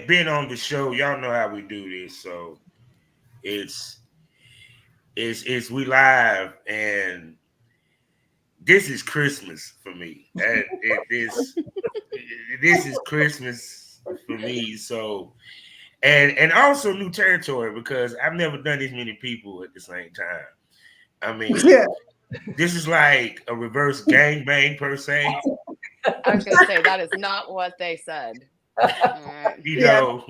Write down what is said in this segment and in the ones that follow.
that been on the show, y'all know how we do this. So it's we live, and this is Christmas for me. This is Christmas for me. So and also new territory because I've never done this many people at the same time. I mean, this is like a reverse gangbang per se. I was going to say that is not what they said. You know,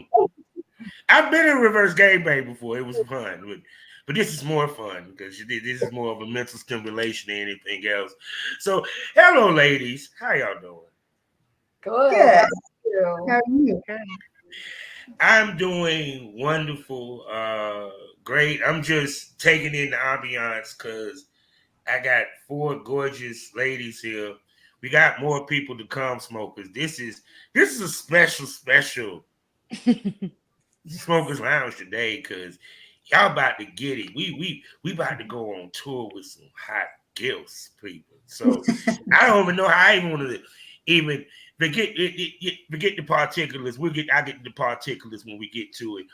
I've been in reverse gangbang before. It was fun, but this is more fun because this is more of a mental stimulation than anything else. So, hello, ladies. How y'all doing? Good. How are you? I'm doing wonderful, great. I'm just taking in the ambiance because I got 4 gorgeous ladies here. We got more people to come, smokers. This is a special smokers lounge today because y'all about to get it. We about to go on tour with some hot GILFs people. So I don't even know how I even want to even forget the particulars. I get the particulars when we get to it.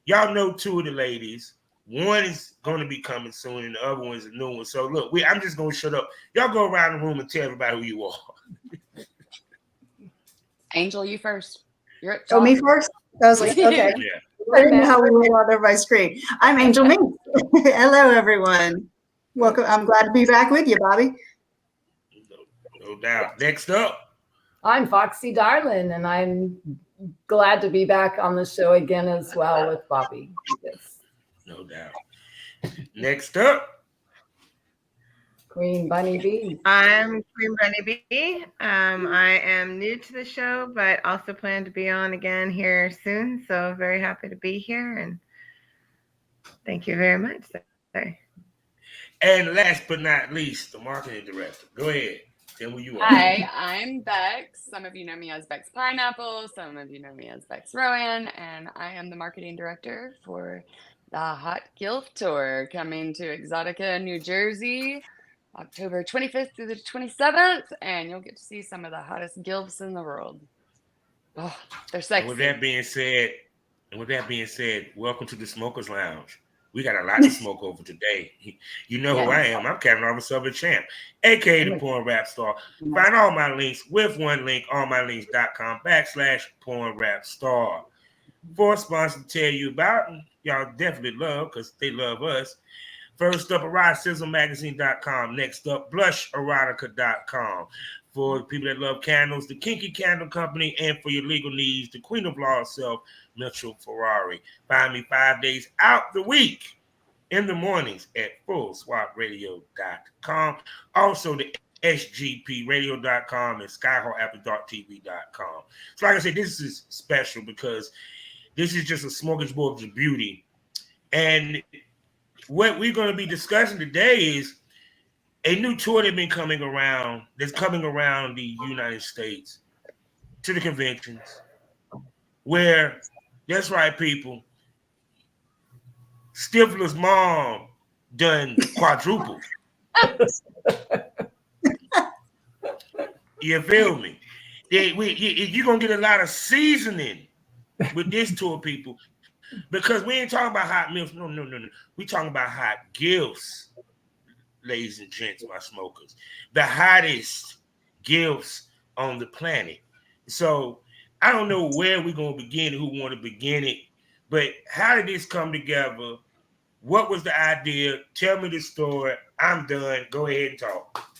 Y'all know 2 of the ladies. One is going to be coming soon, and the other one is a new one. So look, I'm just going to shut up. Y'all go around the room and tell everybody who you are. Angel, you first. You're at Oh, me first? I was like, okay. Yeah. I didn't know how we roll out everybody's screen. I'm Angel Minx. Hello, everyone. Welcome. I'm glad to be back with you, Bobby. No doubt. Next up. I'm Foxxxy Darlin, and I'm glad to be back on the show again as well with Bobby. Yes. No doubt. Next up. Kween Bunny B. I'm Kween Bunny B. I am new to the show, but also plan to be on again here soon. So very happy to be here, and thank you very much. Sorry. And last but not least, the marketing director. Go ahead. Tell me who you are. Hi, I'm Beks. Some of you know me as Beks Pineapple. Some of you know me as Beks Rowan, and I am the marketing director for the Hot GILF Tour coming to Exotica, New Jersey, October 25th through the 27th, and you'll get to see some of the hottest GILFs in the world. Oh, they're sexy. And with that being said, welcome to the Smokers Lounge. We got a lot to smoke over today. You know who I am. I'm Captain Armor Southern Champ, aka the Porn Rap Star. Find all my links with one link, allmylinks.com/Porn Rap Star. For a sponsor to tell you about, y'all definitely love because they love us. First up, eroticismmagazine.com. Next up, blusherotica.com. For people that love candles, the Kinky Candle Company, and for your legal needs, the Queen of Law herself, Mitchell Ferrari. Find me 5 days out the week in the mornings at fullswapradio.com. Also, the sgpradio.com and skyhawkafterdarktv.com. So like I said, this is special because this is just a smorgasbord of beauty. And what we're going to be discussing today is a new tour that's coming around the United States to the conventions where, that's right, people, Stifler's mom done quadruple. You feel me? You're going to get a lot of seasoning with this tour, people, because we ain't talking about hot milfs. No. We talking about hot GILFs, ladies and gents, my smokers. The hottest GILFs on the planet. So I don't know where we're going to begin, who want to begin it, but how did this come together? What was the idea? Tell me the story. I'm done. Go ahead and talk.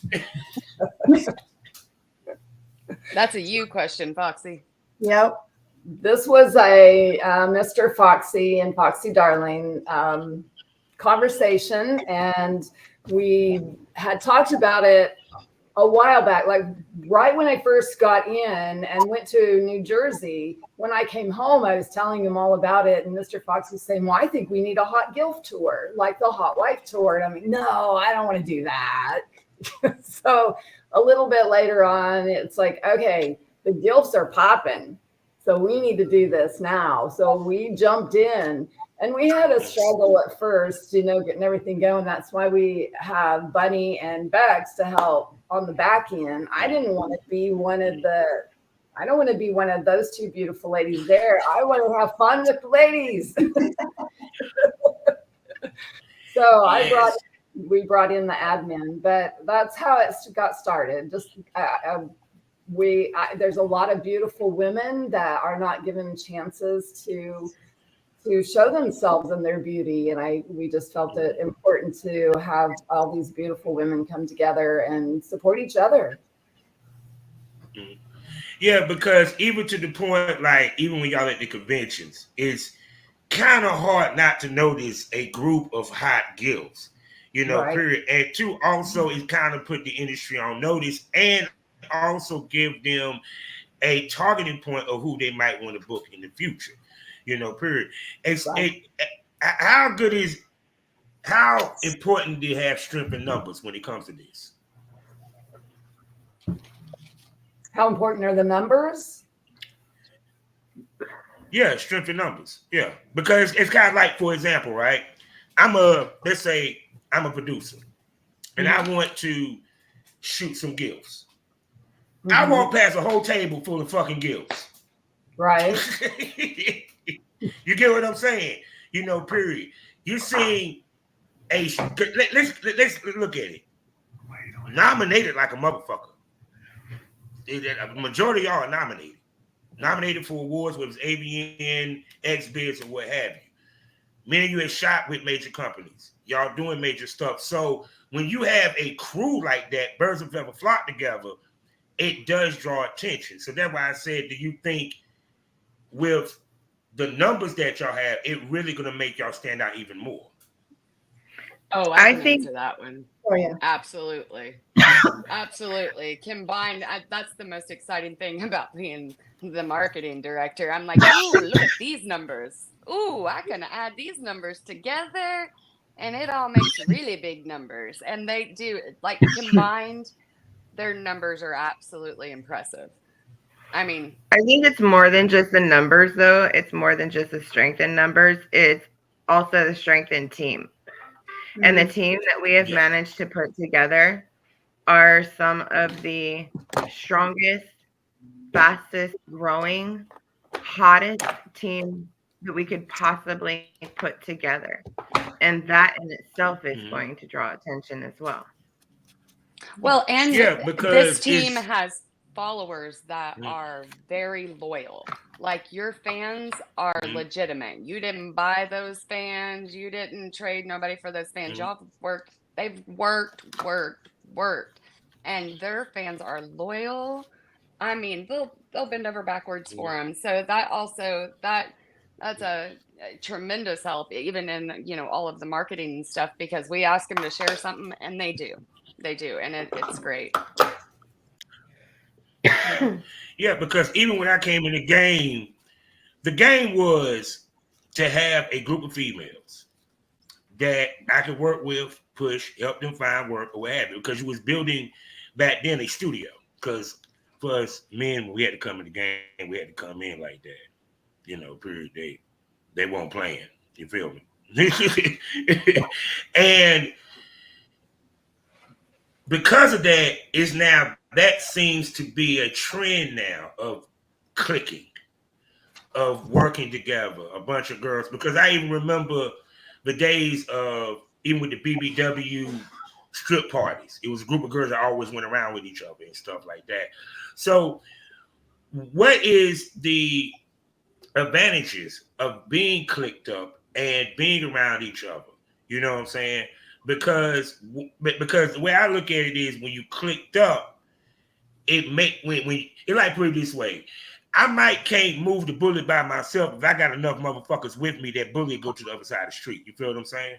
That's a you question, Foxy. Yep. This was a Mr. Foxxxy and Foxxxy Darlin conversation, and we had talked about it a while back, like right when I first got in and went to New Jersey. When I came home, I was telling him all about it, and Mr. Fox was saying, well, I think we need a Hot GILF tour, like the Hotwife tour. And I'm like, no, I don't want to do that. So a little bit later on, it's like, okay, the GILFs are popping, so we need to do this now. So we jumped in, and we had a struggle at first, getting everything going. That's why we have Bunny and Beks to help on the back end. I didn't want to be one of the I don't want to be one of those two beautiful ladies there. I want to have fun with the ladies. So Yes. we brought in the admin, but that's how it got started. Just there's a lot of beautiful women that are not given chances to show themselves and their beauty, and we just felt it important to have all these beautiful women come together and support each other. Yeah, because even to the point, like even when y'all at the conventions, it's kind of hard not to notice a group of hot GILFs, Right. period. And two, also it kind of put the industry on notice and also give them a targeting point of who they might want to book in the future, period. Right. How important do you have strength in numbers when it comes to this? How important are the numbers? Yeah, strength in numbers. Yeah, because it's kind of like, for example, right? Let's say I'm a producer, and I want to shoot some GILFs. I walk past a whole table full of fucking GILFs. Right. You get what I'm saying? Period. You're seeing let's look at it. Nominated like a motherfucker. A majority of y'all are nominated. Nominated for awards, whether it's AVN, XBiz, or what have you. Many of you have shot with major companies. Y'all doing major stuff. So when you have a crew like that, birds of a feather flock together, it does draw attention. So that's why I said, do you think with the numbers that y'all have, it really going to make y'all stand out even more? Oh, I can answer that one. Oh, yeah. Absolutely. Absolutely. Combined, that's the most exciting thing about being the marketing director. I'm like, ooh, look at these numbers. Ooh, I can add these numbers together, and it all makes really big numbers. And they do, like, combined, their numbers are absolutely impressive. I mean, I think it's more than just the numbers, though. It's more than just the strength in numbers. It's also the strength in team. And the team that we have managed to put together are some of the strongest, fastest growing, hottest team that we could possibly put together. And that in itself is going to draw attention as well. Well, and because this team has followers that are very loyal. Like, your fans are legitimate. You didn't buy those fans. You didn't trade nobody for those fans. Y'all worked. They've worked, and their fans are loyal. I mean, they'll bend over backwards for them. So that's a tremendous help, even in all of the marketing stuff, because we ask them to share something and they do, and it's great. Yeah, because even when I came in the game was to have a group of females that I could work with, push, help them find work or what have you. Because you was building back then a studio. Because for us men, we had to come in the game, we had to come in like that. Period. They weren't playing. You feel me? And because of that, that seems to be a trend now of clicking, of working together, a bunch of girls. Because I even remember the days of even with the BBW strip parties. It was a group of girls that always went around with each other and stuff like that. So what is the advantages of being clicked up and being around each other? You know what I'm saying? Because the way I look at it is, when you clicked up, it make when it, like, put it this way, I can't move the bullet by myself. If I got enough motherfuckers with me, that bullet go to the other side of the street. You feel what I'm saying?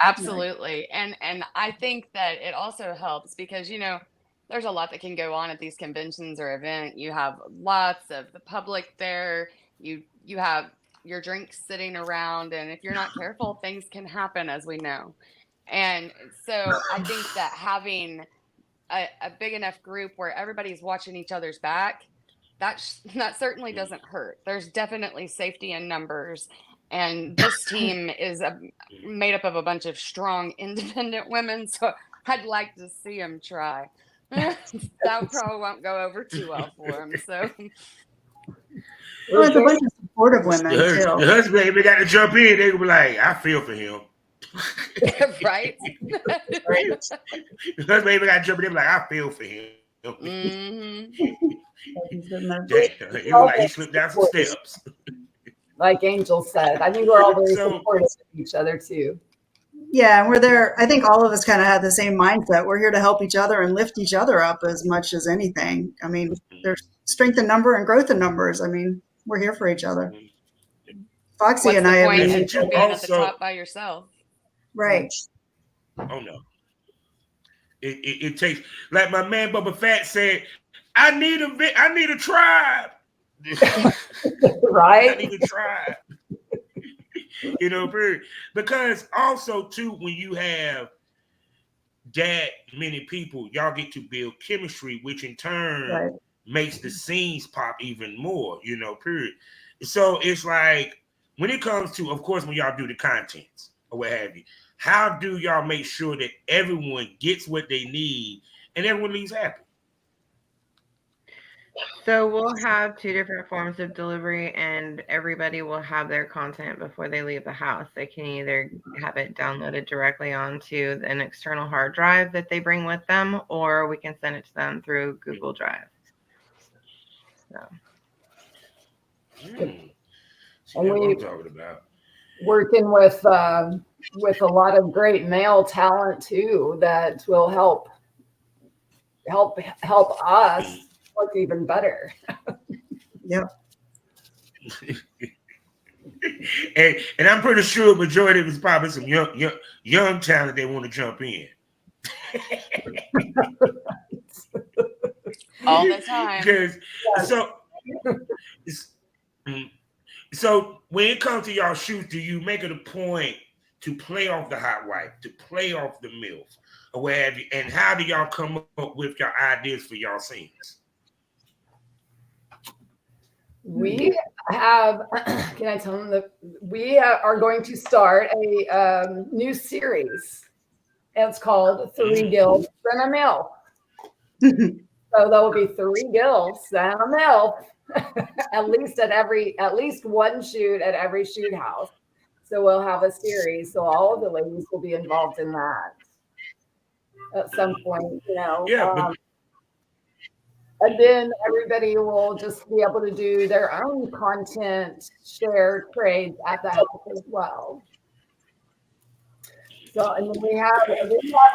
Absolutely. And I think that it also helps because, there's a lot that can go on at these conventions or event. You have lots of the public there. You have your drinks sitting around, and if you're not careful, things can happen, as we know. And so I think that having a big enough group where everybody's watching each other's back, that certainly doesn't hurt. There's definitely safety in numbers. And this team is made up of a bunch of strong, independent women. So I'd like to see them try. That probably won't go over too well for him. So, Well, it's a bunch of supportive women The too. husband ain't even got to jump in. They gonna be like, I feel for him. right? Right. The husband ain't even got to jump in. They be like, I feel for him. Mhm. He's in there. Damn, he look like he slipped down some steps. Like Angel said, I think we're all very So- supportive of each other too. Yeah, and we're there. I think all of us kind of have the same mindset. We're here to help each other and lift each other up as much as anything. I mean, there's strength in number and growth in numbers. I mean, we're here for each other. Foxy What's and the I have point been of being at the top by yourself? right. Oh no. It takes, like my man Bubba Fett said, I need a tribe. Right? I need a tribe. You know, because also too, when you have that many people, y'all get to build chemistry, which in turn Right. makes the scenes pop even more, you know, period. So it's like, when it comes to, of course, when y'all do the contents or what have you, how do y'all make sure that everyone gets what they need and everyone leaves happy? So we'll have 2 different forms of delivery, and everybody will have their content before they leave the house. They can either have it downloaded directly onto an external hard drive that they bring with them, or we can send it to them through Google Drive. So. See, And that's what we- I'm talking about. Working with a lot of great male talent too that will help us look even better. Yep. And I'm pretty sure the majority of it's probably some young talent they want to jump in. All the time. Because so when it comes to y'all shoots, do you make it a point to play off the Hotwife, to play off the MILF, or what have you? And how do y'all come up with your ideas for y'all scenes? We have, can I tell them that we are going to start a new series. It's called 3 GILFs and a MILF. So there will be 3 GILFs and a MILF, at least one shoot at every shoot house. So we'll have a series. So all of the ladies will be involved in that at some point, you know. Yeah, And then everybody will just be able to do their own content, share, trades at the house as well. So, and then we have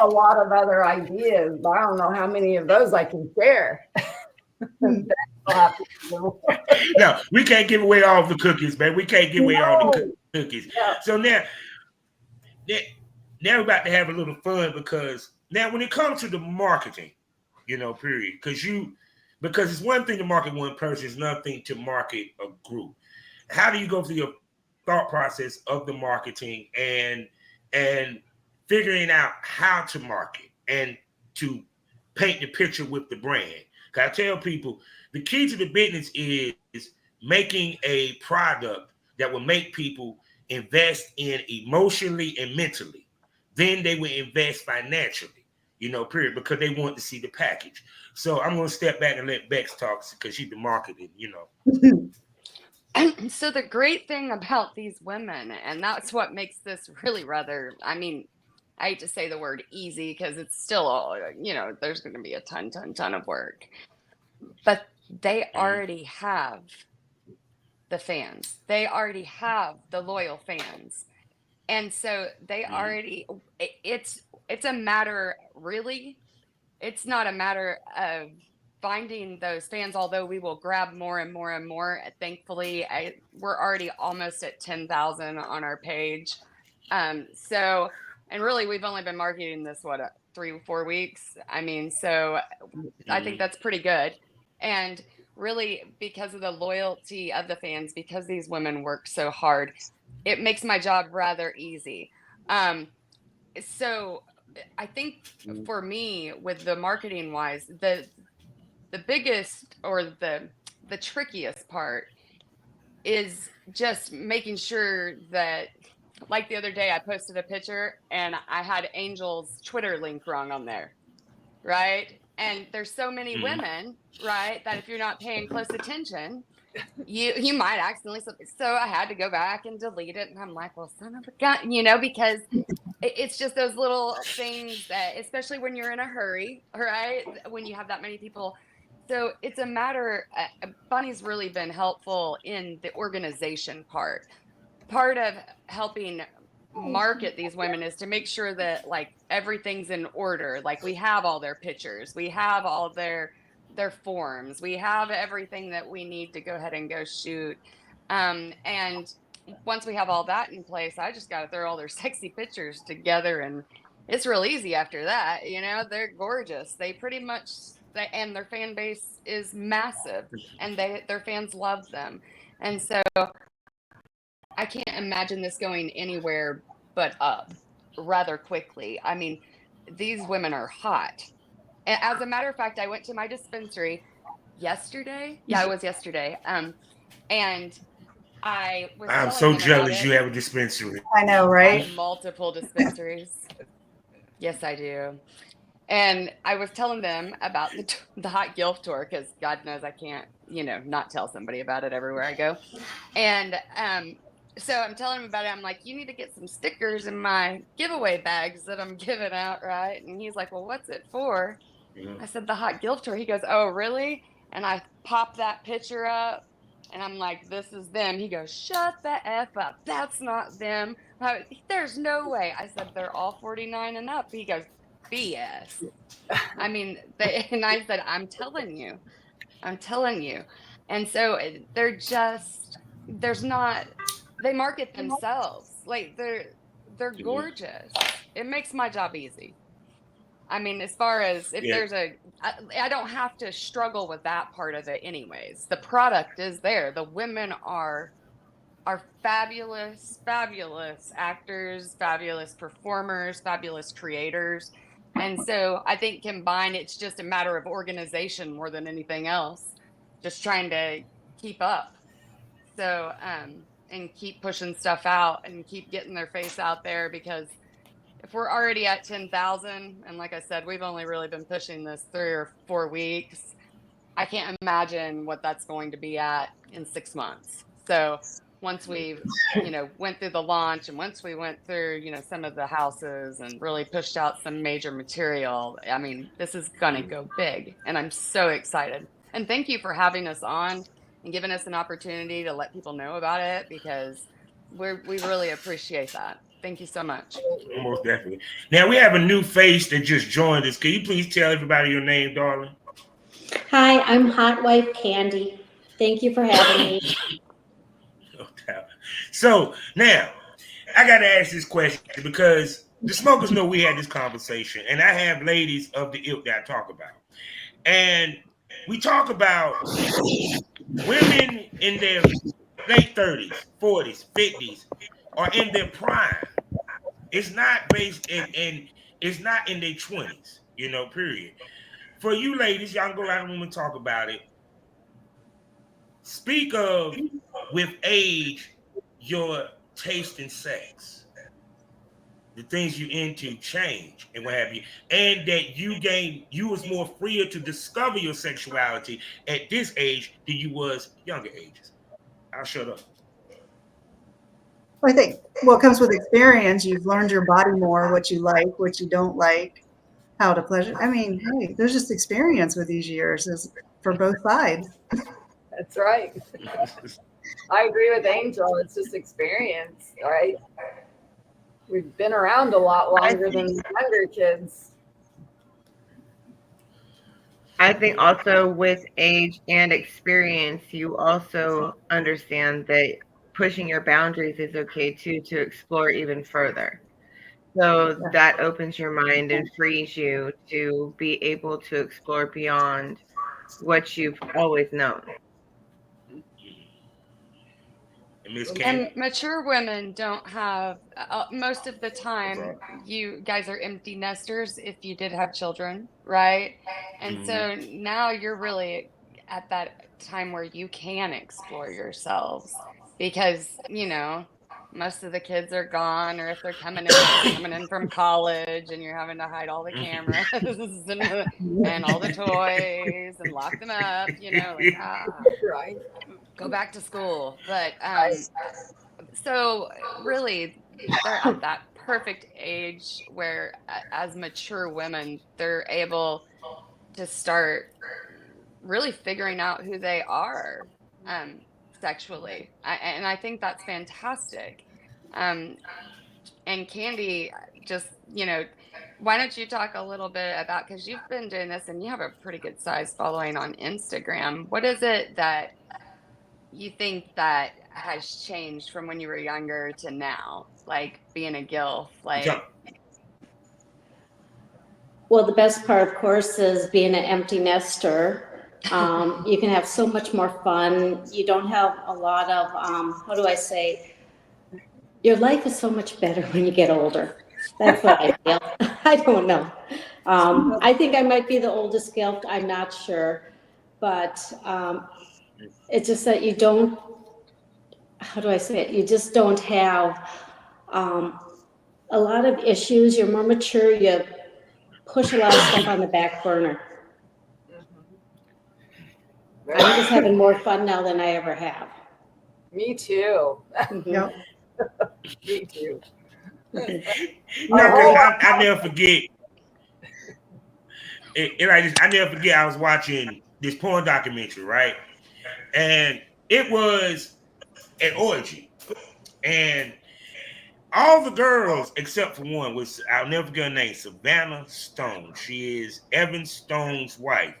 a lot of other ideas, but I don't know how many of those I can share. No, we can't give away all the cookies, man. We can't give away all the cookies. Yeah. So now we're about to have a little fun, because now when it comes to the marketing, you know, period, because it's one thing to market one person, it's another thing to market a group. How do you go through your thought process of the marketing and figuring out how to market and to paint the picture with the brand? Because I tell people, the key to the business is making a product that will make people invest in emotionally and mentally. Then they will invest financially, you know, period, because they want to see the package. So I'm going to step back and let Beks talk, because she's the marketing, you know. So the great thing about these women, and that's what makes this really rather, I mean, I hate to say the word easy, because it's still all, you know, there's going to be a ton of work, but they already have the fans. They already have the loyal fans. And so they already, it's a matter, really, it's not a matter of finding those fans, although we will grab more and more and more. Thankfully, we're already almost at 10,000 on our page. So, and really, we've only been marketing this, 3 or 4 weeks. I mean, so I think that's pretty good. And really, because of the loyalty of the fans, because these women work so hard, it makes my job rather easy. So I think for me, with the marketing wise, the biggest, or the trickiest part is just making sure that, like the other day, I posted a picture and I had Angel's Twitter link wrong on there, right? And there's so many women, right, that if you're not paying close attention, you might accidentally. So I had to go back and delete it. And I'm like, well, son of a gun, you know, because it's just those little things that, especially when you're in a hurry, right, when you have that many people. So it's a matter, Bunny's really been helpful in the organization part. Part of helping market these women is to make sure that like everything's in order. Like we have all their pictures, we have all their forms, we have everything that we need to go ahead and go shoot. And once we have all that in place, I just got to throw all their sexy pictures together, and it's real easy after that. You know, they're gorgeous. They pretty much, and their fan base is massive, and their fans love them. And so I can't imagine this going anywhere but up rather quickly. I mean, these women are hot. And as a matter of fact, I went to my dispensary yesterday. Yeah, it was yesterday. And I was I'm telling so them about jealous it. you have a dispensary. I know, I right? have multiple dispensaries. Yes, I do. And I was telling them about the Hot GILF Tour, because God knows I can't, you know, not tell somebody about it everywhere I go. And so I'm telling him about it. I'm like, you need to get some stickers in my giveaway bags that I'm giving out, right? And he's like, well, what's it for? I said, the Hot GILF Tour. He goes, oh, really? And I popped that picture up, and I'm like, this is them. He goes, shut the F up. That's not them. There's no way. I said, they're all 49 and up. He goes, BS. I mean, and I said, I'm telling you. And so they're just, there's not, they market themselves. Like they're gorgeous. It makes my job easy. I mean, as far as if there's I don't have to struggle with that part of it anyways. The product is there. The women are fabulous, fabulous actors, fabulous performers, fabulous creators. And so I think combined, it's just a matter of organization more than anything else. Just trying to keep up. So, and keep pushing stuff out and keep getting their face out there, because if we're already at 10,000, and like I said, we've only really been pushing this 3 or 4 weeks, I can't imagine what that's going to be at in 6 months. So once we, you know, went through the launch, and once we went through, you know, some of the houses and really pushed out some major material, I mean, this is going to go big, and I'm so excited. And thank you for having us on and giving us an opportunity to let people know about it, because we really appreciate that. Thank you so much. Most definitely. Now we have a new face that just joined us. Can you please tell everybody your name, darling? Hi, I'm Hotwife Candy. Thank you for having me. No doubt. So now I got to ask this question, because the smokers know we had this conversation, and I have ladies of the ilk that I talk about. And we talk about women in their late 30s, 40s, 50s, or in their prime. It's not based in it's not in their 20s, you know, period. For you ladies, y'all can go around the room and talk about it. Speak of, with age, your taste in sex. The things you into change and what have you. And that you was more freer to discover your sexuality at this age than you was younger ages. I'll shut up. I think what comes with experience, you've learned your body more, what you like, what you don't like, how to pleasure. I mean, hey, there's just experience with these years for both sides. That's right. I agree with Angel. It's just experience, right? We've been around a lot longer than younger kids. I think also with age and experience, you also understand that pushing your boundaries is okay too, to explore even further. So that opens your mind and frees you to be able to explore beyond what you've always known. And mature women don't have, most of the time, you guys are empty nesters if you did have children, right? And so now you're really at that time where you can explore yourselves, because, you know, most of the kids are gone, or if they're coming in from college, and you're having to hide all the cameras and all the toys and lock them up, like Right. go back to school. But Right. so really, they're at that perfect age where, as mature women, they're able to start really figuring out who they are sexually. And I think that's fantastic. Um, and Candy, just, why don't you talk a little bit about, because you've been doing this and you have a pretty good size following on Instagram. What is it that you think that has changed from when you were younger to now, like being a GILF? Like, Well, the best part, of course, is being an empty nester. You can have so much more fun. You don't have a lot of, how do I say, your life is so much better when you get older. That's what I feel. I don't know. I think I might be the oldest GILF. I'm not sure. But it's just that you don't, how do I say it? You just don't have a lot of issues. You're more mature. You push a lot of stuff on the back burner. I'm just having more fun now than I ever have. Me too. Yep. Me too. No, because I never forget. I never forget. I was watching this porn documentary, right? And it was an orgy, and all the girls except for one, which I'll never forget her name, Savannah Stone. She is Evan Stone's wife.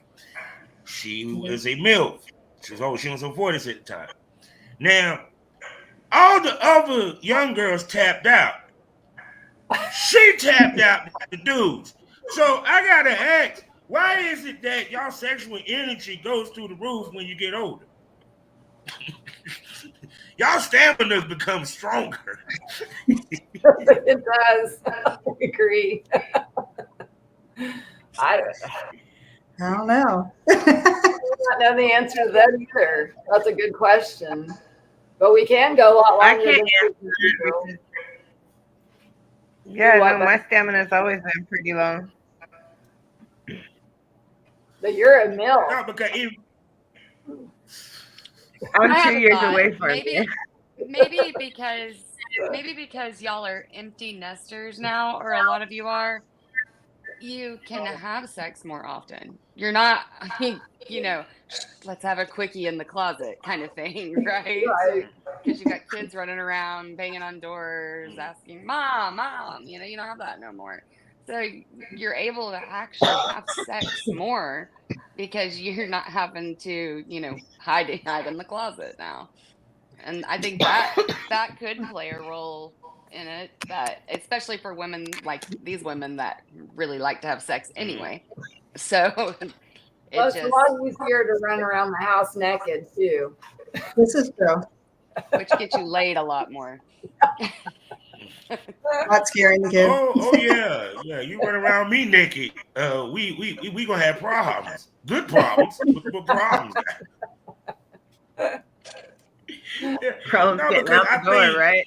She was a MILF. She was in her 40s at the time. Now, all the other young girls tapped out. She tapped out the dudes. So I gotta ask, why is it that y'all sexual energy goes through the roof when you get older? Y'all stamina becomes stronger. It does. I agree. I don't know. don't know the answer to that either. That's a good question. But we can go a lot I longer can't than answer we that. Yeah, What, no, my stamina's always been pretty low. But you're a MILF. No, because I'm 2 years away from you. Maybe because y'all are empty nesters now, or a lot of you are, you can have sex more often. You're not, let's have a quickie in the closet kind of thing, right? Right. Because you got kids running around, banging on doors, asking, Mom, you don't have that no more. So you're able to actually have sex more because you're not having to, hide in the closet now. And I think that could play a role in it, that especially for women like these women that really like to have sex anyway. So Well, it's a lot easier to run around the house naked too. This is true. Which gets you laid a lot more. Not scaring the kids. Oh yeah. You run around me naked. We gonna have problems. Good problems, but problems. Problems getting out the door, right?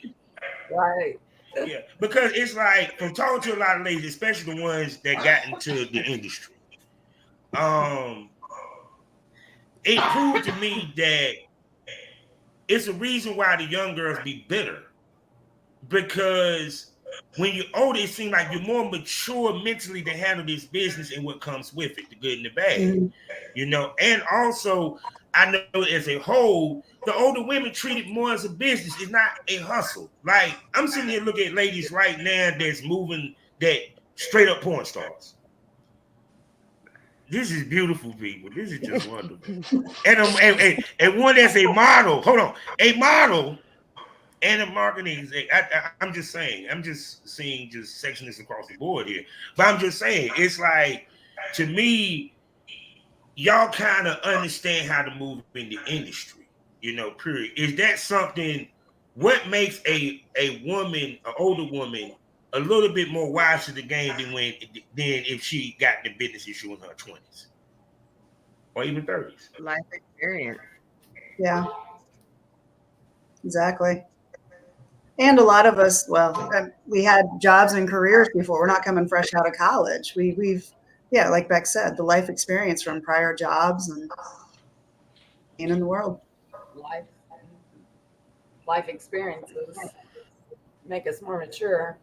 Right. Yeah, because it's like, from talking to a lot of ladies, especially the ones that got into the industry, it proved to me that it's a reason why the young girls be bitter. Because when you're older, it seems like you're more mature mentally to handle this business and what comes with it, the good and the bad. And also, I know as a whole, the older women treat it more as a business. It's not a hustle. Like, I'm sitting here looking at ladies right now that's moving, that straight up porn stars. This is beautiful, people. This is just wonderful. And one that's a model. Hold on, a model and a marketing. I'm just saying. I'm just seeing just sections across the board here. But I'm just saying, it's like, to me, y'all kind of understand how to move in the industry. Period. Is that something? What makes a woman, an older woman, a little bit more wise to the game than if she got the business issue in her 20s or even 30s? Life experience. Yeah. Exactly. And a lot of us, well, we had jobs and careers before. We're not coming fresh out of college. We've, yeah, like Beck said, the life experience from prior jobs and being in the world. Life experiences make us more mature.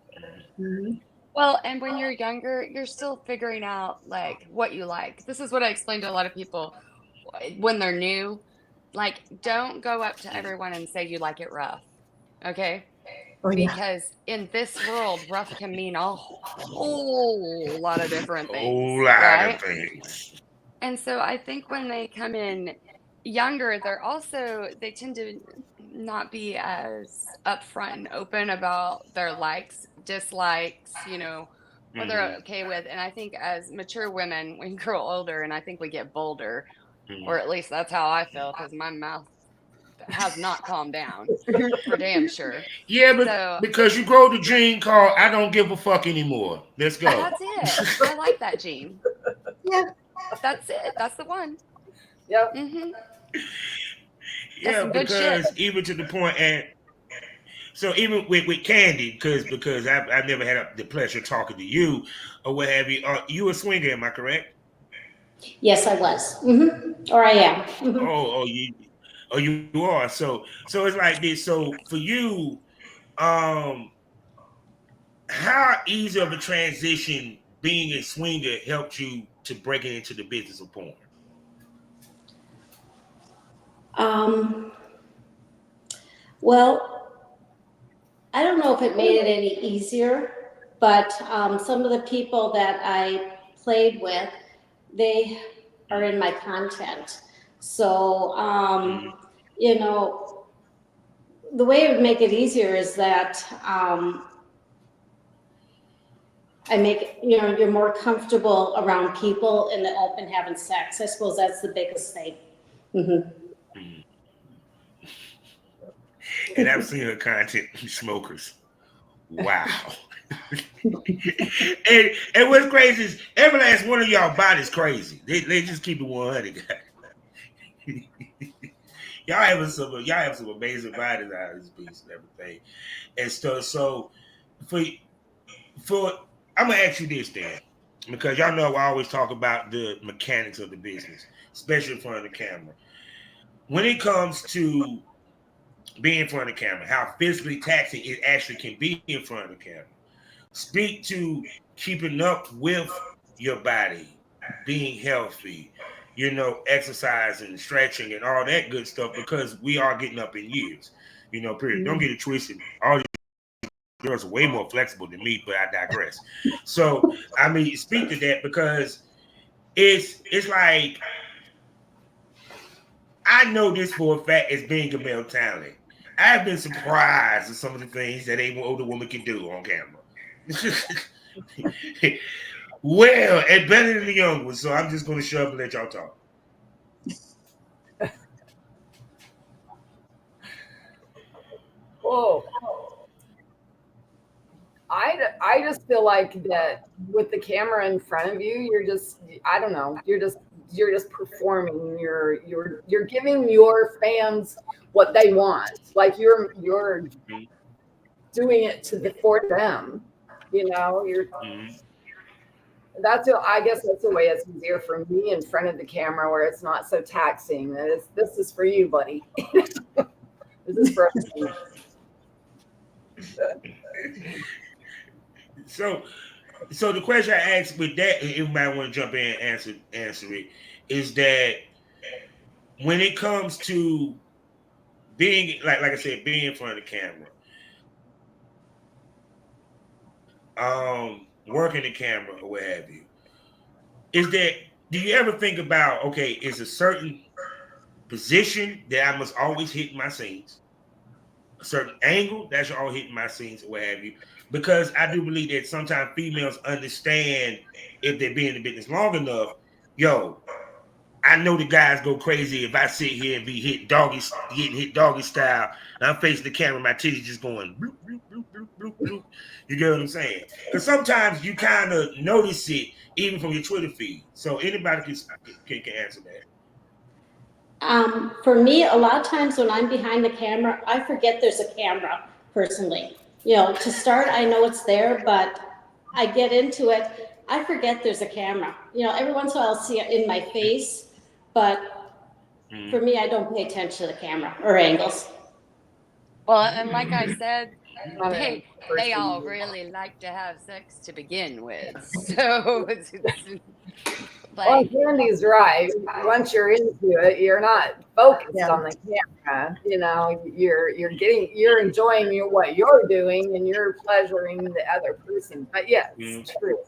Mhm. Well, and when you're younger, you're still figuring out like what you like. This is what I explain to a lot of people when they're new. Like, don't go up to everyone and say you like it rough. Okay? Oh, yeah. Because in this world, rough can mean a whole lot of different things, Whole lot right? of things. And so I think when they come in younger, they tend to not be as upfront and open about their likes, dislikes, what they're okay with. And I think as mature women, we grow older, and I think we get bolder, or at least that's how I feel, because my mouth has not calmed down for damn sure. Yeah, but So because you grow the gene called "I don't give a fuck anymore." Let's go. that's it. I like that gene. Yeah. That's it. That's the one. Yep. Mm-hmm. Yeah, some good shit. because even to the point, and so even with Candy, because I've never had the pleasure of talking to you or what have you. You a swinger, am I correct? Yes, I was. Or I am. You are. So it's like this. So for you, how easy of a transition being a swinger helped you to breaking into the business of porn? Well, I don't know if it made it any easier, but some of the people that I played with, they are in my content. So, the way it would make it easier is that I make, you're more comfortable around people in the open having sex. I suppose that's the biggest thing. And I've seen her content, smokers. Wow. and what's crazy is every last one of y'all bodies crazy. They just keep it 100. y'all have some amazing bodies out of this piece and everything and stuff. So for I'm gonna ask you this then, because y'all know I always talk about the mechanics of the business, especially in front of the camera. When it comes to being in front of the camera, how physically taxing it actually can be in front of the camera. Speak to keeping up with your body, being healthy, exercising, stretching, and all that good stuff, because we are getting up in years. Period. Don't get it twisted. All these girls are way more flexible than me, but I digress. So, I mean, speak to that, because it's like, I know this for a fact as being a male talent. I've been surprised at some of the things that a older woman can do on camera. Well, and better than the young ones. So I'm just going to shut up and let y'all talk. Whoa. I just feel like that with the camera in front of you, I don't know, you're just performing. You're giving your fans what they want. Like you're doing it for them. I guess that's the way it's easier for me in front of the camera, where it's not so taxing. This is for you, buddy. This is for us. So the question I asked with that, if anybody want to jump in and answer it, is that when it comes to being, like I said, being in front of the camera, working the camera or what have you, do you ever think about, okay, is a certain position that I must always hit in my scenes, a certain angle that should all hit in my scenes or what have you? Because I do believe that sometimes females understand, if they've been in the business long enough, I know the guys go crazy if I sit here and be getting hit doggy style, and I'm facing the camera, my titties just going bloop, bloop, bloop, bloop, bloop, bloop. You get what I'm saying? Because sometimes you kind of notice it even from your Twitter feed. So anybody can answer that. For me, a lot of times when I'm behind the camera, I forget there's a camera. personally. You know, to start, I know it's there, but I get into it, I forget there's a camera. You know, every once in a while I'll see it in my face, but for me, I don't pay attention to the camera or angles. Well, and like I said, Not a they all person. really like to have sex to begin with. So Well, like, Candy's right. Once you're into it, you're not focused Yeah. on the camera. You know, you're enjoying what you're doing, and you're pleasuring the other person. But yes, true.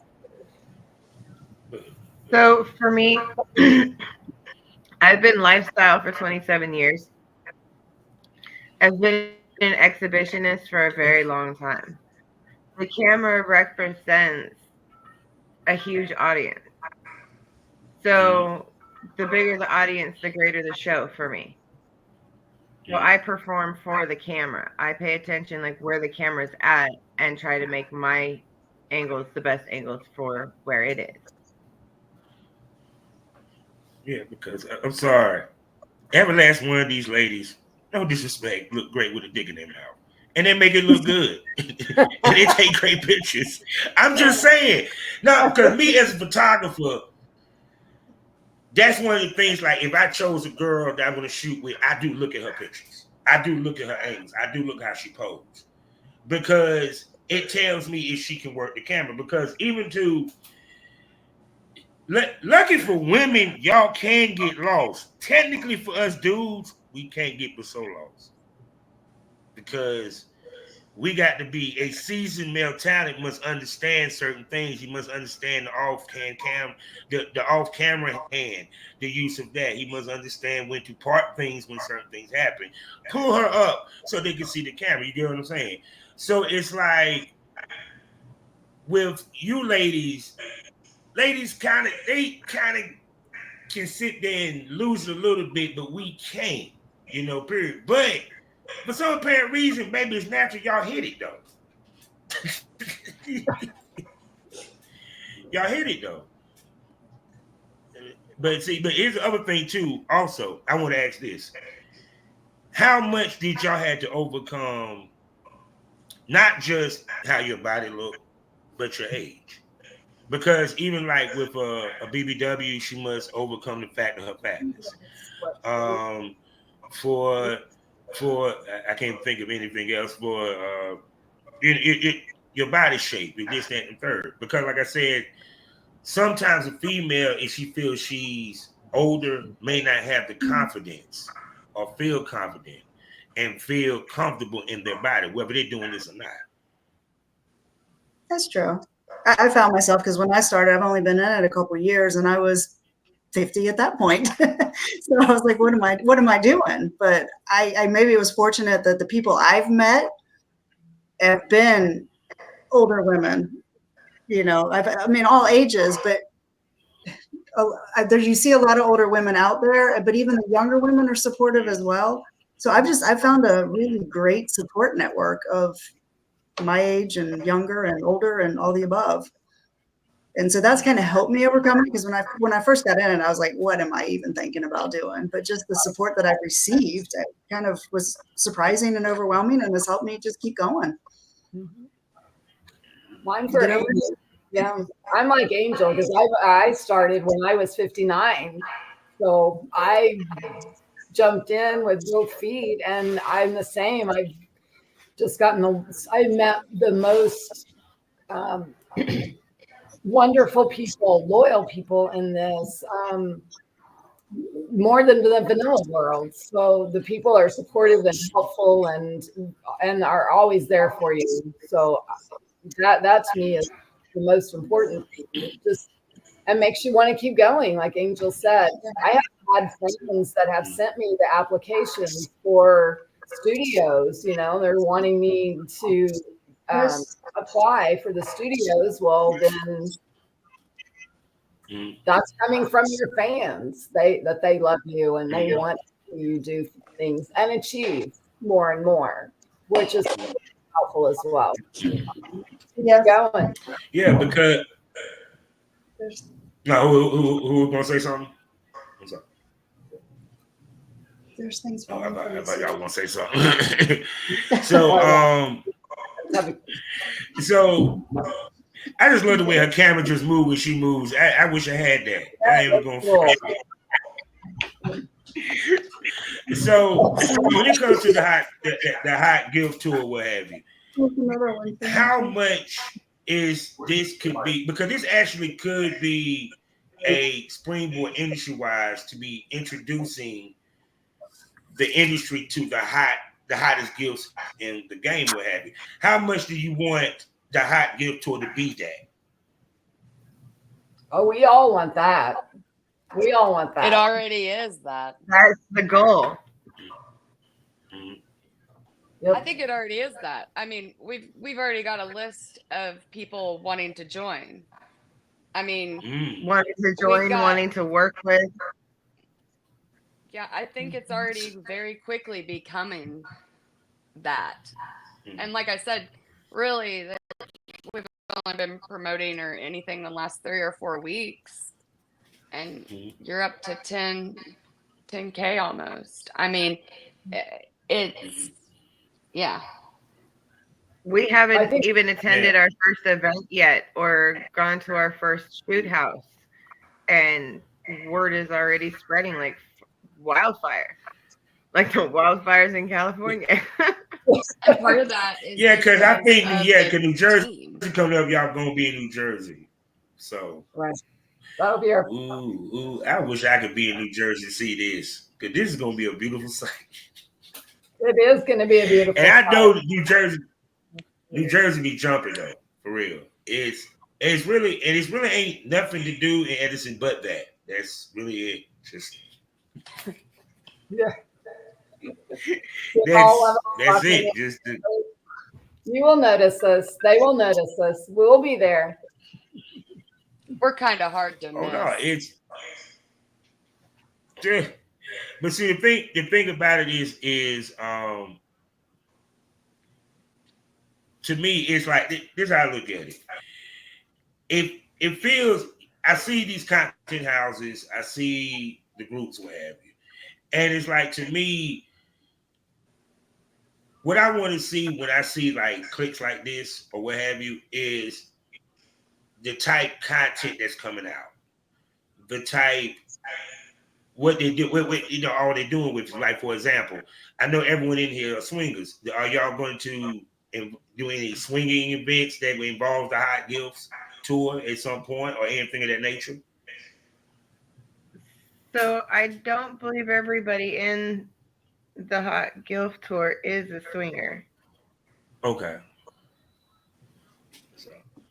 So for me, I've been lifestyle for 27 years. I've been an exhibitionist for a very long time. The camera represents a huge audience. So the bigger the audience, the greater the show for me. So I perform for the camera. I pay attention like where the camera's at and try to make my angles the best angles for where it is. Yeah, because I'm sorry. Every last one of these ladies, no disrespect, look great with a dick in their mouth. And they make it look good. And they take great pictures. I'm just saying. No, because me as a photographer, that's one of the things, like if I chose a girl that I'm going to shoot with, I do look at her pictures. I do look at her angles. I do look how she poses. Because it tells me if she can work the camera. Because even to, lucky for women, y'all can get lost. Technically for us dudes, we can't get but so lost. Because we got to be a seasoned male talent, must understand certain things. He must understand the the off-camera hand, the use of that. He must understand when to part things when certain things happen. Pull her up so they can see the camera. You get what I'm saying? So it's like with you ladies kind of can sit there and lose a little bit, but we can't, period. But for some apparent reason, maybe it's natural y'all hit it though. Y'all hit it though. But here's the other thing too. Also, I want to ask this: how much did y'all had to overcome? Not just how your body looked, but your age. Because even like with a BBW, she must overcome the fact of her fatness. For I can't think of anything else for your body shape and this, that, and third. Because like I said, sometimes a female, if she feels she's older, may not have the confidence or feel confident and feel comfortable in their body, whether they're doing this or not. That's true. I found myself, because when I started, I've only been in it a couple of years, and I was 50 at that point. So I was like, what am I doing? But I maybe was fortunate that the people I've met have been older women, I mean, all ages, but you see a lot of older women out there, but even the younger women are supportive as well. So I found a really great support network of my age and younger and older and all the above. And so that's kind of helped me overcome it, because when I first got in it, I was like, what am I even thinking about doing? But just the support that I've received, it kind of was surprising and overwhelming, and has helped me just keep going. Mine for Angel. Yeah, I'm like Angel, because I started when I was 59. So I jumped in with both feet, and I'm the same. I've just I met the most wonderful people, loyal people in this, more than the vanilla world. So the people are supportive and helpful and are always there for you. So that to me is the most important thing. And makes you want to keep going. Like Angel said, I have had friends that have sent me the applications for studios. They're wanting me to apply for the studios. Well, then that's coming from your fans. That they love you and they want you to do things and achieve more and more, which is helpful as well. Yeah, going. Yeah, because no, who gonna say something? I'm sorry. There's things Oh, falling from I the thought y'all ceiling. gonna say something. So I just love the way her camera just moves when she moves. I wish I had that. I ain't even going Cool. So when it comes to the hot GILF tour, what have you, There's another one. how much is this could be, because this actually could be a springboard industry wise to be introducing the industry to the hottest GILFs in the game, what have you. How much do you want the hot GILF tour to be that? Oh, we all want that. We all want that. It already is that. That's the goal. Mhm. Yep. I think it already is that. I mean, we've already got a list of people wanting to join. I mean, Wanting to join, wanting to work with. yeah, I think it's already very quickly becoming that. And like I said, really, we've only been promoting or anything the last 3 or 4 weeks, and you're up to 10K almost. I mean, it's yeah. We haven't even attended our first event yet or gone to our first shoot house, and word is already spreading like wildfire, like the wildfires in California. And part of that is because I think because New Jersey team. coming up, y'all gonna be in New Jersey, so Right. That'll be our. ooh, I wish I could be in New Jersey to see this, because this is gonna be a beautiful sight. It is going to be a beautiful. And I know New Jersey be jumping though, for real. It's really ain't nothing to do in Edison but that. That's really it. Just Yeah. that's it. Just You will notice us. They will notice us. We'll be there. We're kind of hard to miss. no, it's but see the thing about it is to me it's like this is how I look at it. It feels, I see these content houses, I see the groups, what have you, and it's like, to me, what I want to see when I see like clicks like this or what have you is the type content that's coming out, the type what they do, what all they're doing with it. Like, for example, I know everyone in here are swingers. Are y'all going to do any swinging events that will involve the Hot GILFs tour at some point or anything of that nature? So I don't believe everybody in the Hot GILF Tour is a swinger. Okay.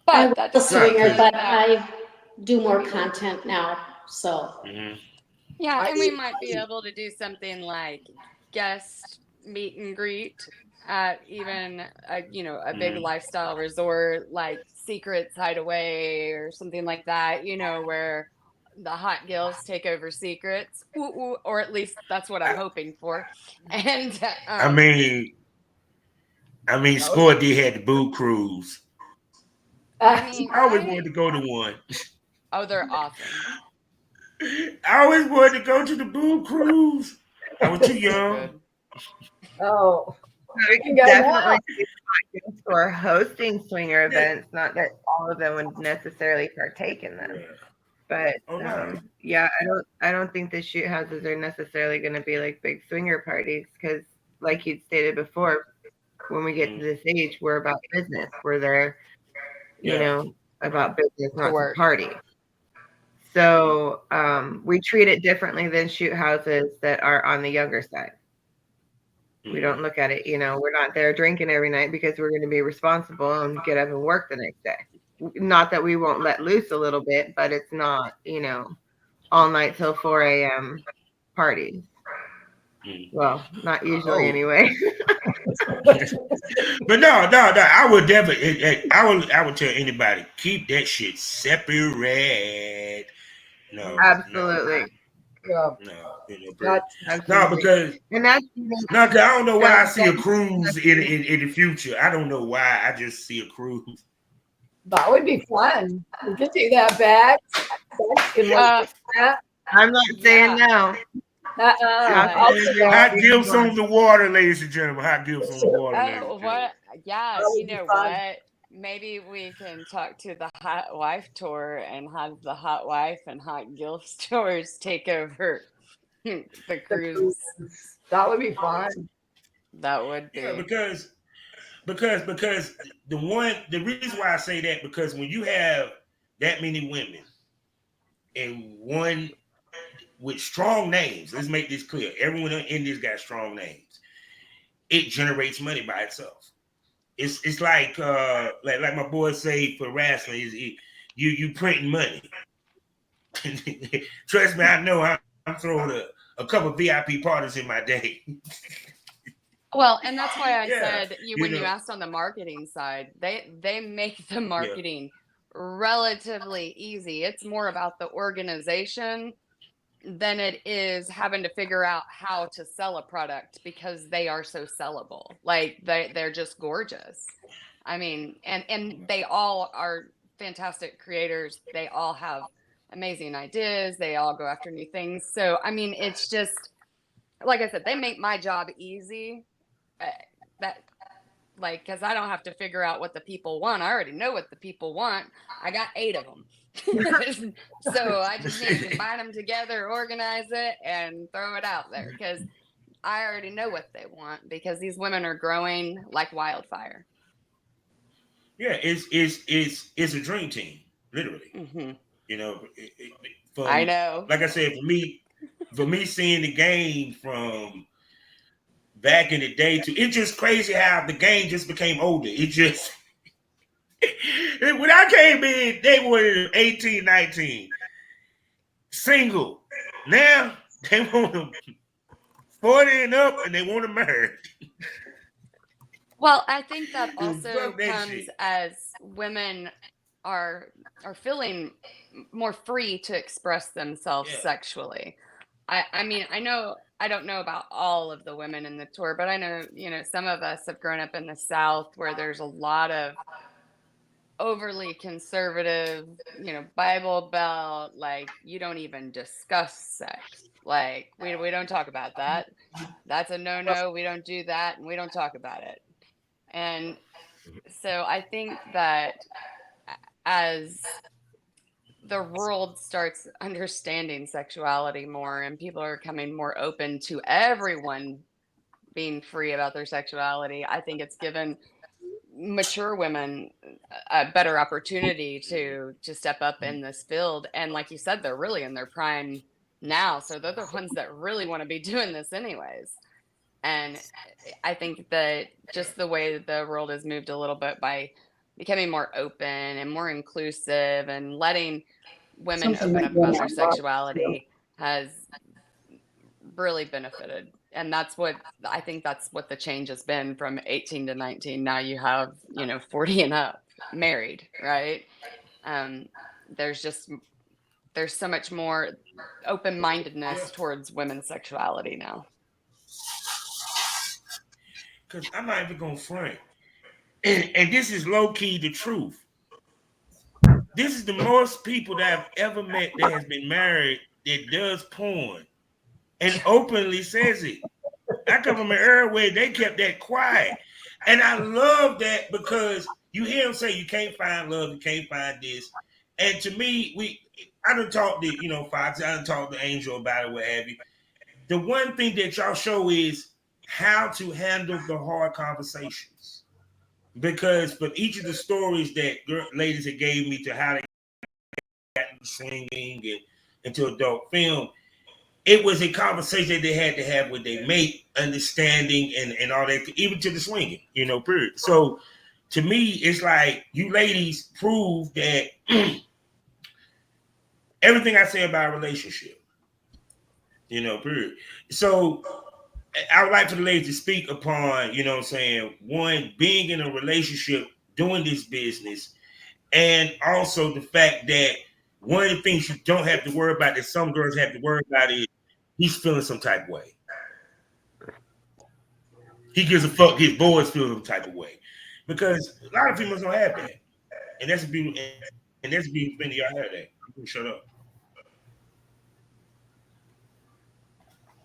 I But was that's a swinger, Right. but I do more content now, so. yeah, and we might be able to do something like guest meet and greet at even a big lifestyle resort like Secrets Hideaway or something like that, where the hot GILFs take over Secrets, or at least that's what I'm hoping for. And I mean, Score D had the boot cruise. I always wanted to go to one. Oh, they're awesome. I always wanted to go to the boot cruise. I was too young. Oh, We can definitely see Hot GILF Tour hosting swinger events. Not that all of them would necessarily partake in them, but yeah, I don't think the shoot houses are necessarily going to be like big swinger parties, because, like you'd stated before, when we get to this age, we're about business. We're there, about business, not to party. So we treat it differently than shoot houses that are on the younger side. We don't look at it, we're not there drinking every night because we're going to be responsible and get up and work the next day. Not that we won't let loose a little bit, but it's not, all night till 4 a.m. parties. Well, not usually anyway. But no, I would definitely, I would tell anybody, keep that shit separate. No, absolutely. No, absolutely. Because and that's I don't know why I see a cruise in the future. I don't know why I just see a cruise. That would be fun. We could do that, Beks. I'm not saying no. Hot GILFs on the water, ladies and gentlemen. Hot GILFs on the water, ladies Oh, and what? gentlemen. Yeah, That would you be know fun. what? Maybe we can talk to the Hotwife tour and have the Hotwife and Hot GILF tours take over the cruise. That would be fun. That would Yeah, be. because the reason why I say that, because when you have that many women and one with strong names, let's make this clear. Everyone in this got strong names. It generates money by itself. It's like my boys say for wrestling, you printing money. Trust me, I know I'm throwing a couple of VIP parties in my day. Well, and that's why I Yeah, said when you know. asked on the marketing side, they make the Yeah. marketing relatively easy. It's more about the organization than it is having to figure out how to sell a product, because they are so sellable. Like they're just gorgeous. I mean, and they all are fantastic creators. They all have amazing ideas. They all go after new things. So, I mean, it's just, like I said, they make my job easy. Because I don't have to figure out what the people want. I already know what the people want. I got 8 of them. So I just need to combine them together, organize it, and throw it out there, because I already know what they want, because these women are growing like wildfire. Yeah, it's a dream team, literally. Mm-hmm. You know, I know. Like I said, for me seeing the game from back in the day it's just crazy how the game just became older. It just when I came in, they were 18, 19, single. Now they want them 40 and up, and they want to marry. Well, I think that also Fuck that comes shit. as women are feeling more free to express themselves Yeah. sexually. I mean, I don't know about all of the women in the tour, but I know, some of us have grown up in the South, where there's a lot of overly conservative, Bible Belt, like, you don't even discuss sex. Like, we don't talk about that. That's a no-no. We don't do that, and we don't talk about it. And so I think that as the world starts understanding sexuality more, and people are coming more open to everyone being free about their sexuality, I think it's given mature women a better opportunity to step up in this field. And like you said, they're really in their prime now, so they're the ones that really want to be doing this anyways. And I think that just the way that the world has moved a little bit by becoming more open and more inclusive and letting women open up about their sexuality has really benefited. And that's what I think the change has been from 18 to 19. Now you have, 40 and up, married, right? There's so much more open-mindedness towards women's sexuality now. Because I'm not even going to front. And this is low-key the truth. This is the most people that I've ever met that has been married that does porn and openly says it. I come from an era where they kept that quiet. And I love that, because you hear them say you can't find love, you can't find this. And to me, I done talked to, Foxxxy, I done talked to Angel about it, what have you. The one thing that y'all show is how to handle the hard conversations. Because for each of the stories that ladies have gave me to how they got into swinging and into adult film, it was a conversation they had to have with their mate, understanding and all that, even to the swinging, period. So to me, it's like you ladies prove that everything I say about a relationship, period. So I would like for the ladies to speak upon, one, being in a relationship, doing this business, and also the fact that one of the things you don't have to worry about that some girls have to worry about is he's feeling some type of way. He gives a fuck his boys feel some type of way. Because a lot of females don't have that. And that's a beautiful thing that y'all have that. I'm gonna shut up.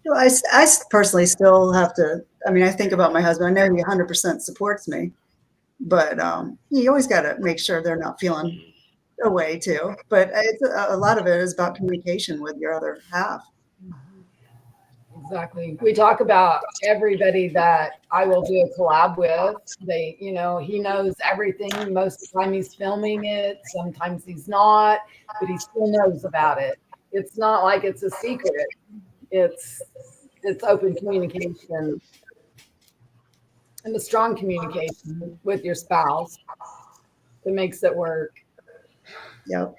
Well, I personally still have to, I mean, I think about my husband. I know he 100% supports me, but you always got to make sure they're not feeling away too. But it's a lot of it is about communication with your other half. Exactly. We talk about everybody that I will do a collab with. They, you know, he knows everything. Most of the time he's filming it. Sometimes he's not, but he still knows about it. It's not like it's a secret. It's open communication and a strong communication with your spouse that makes it work. Yep.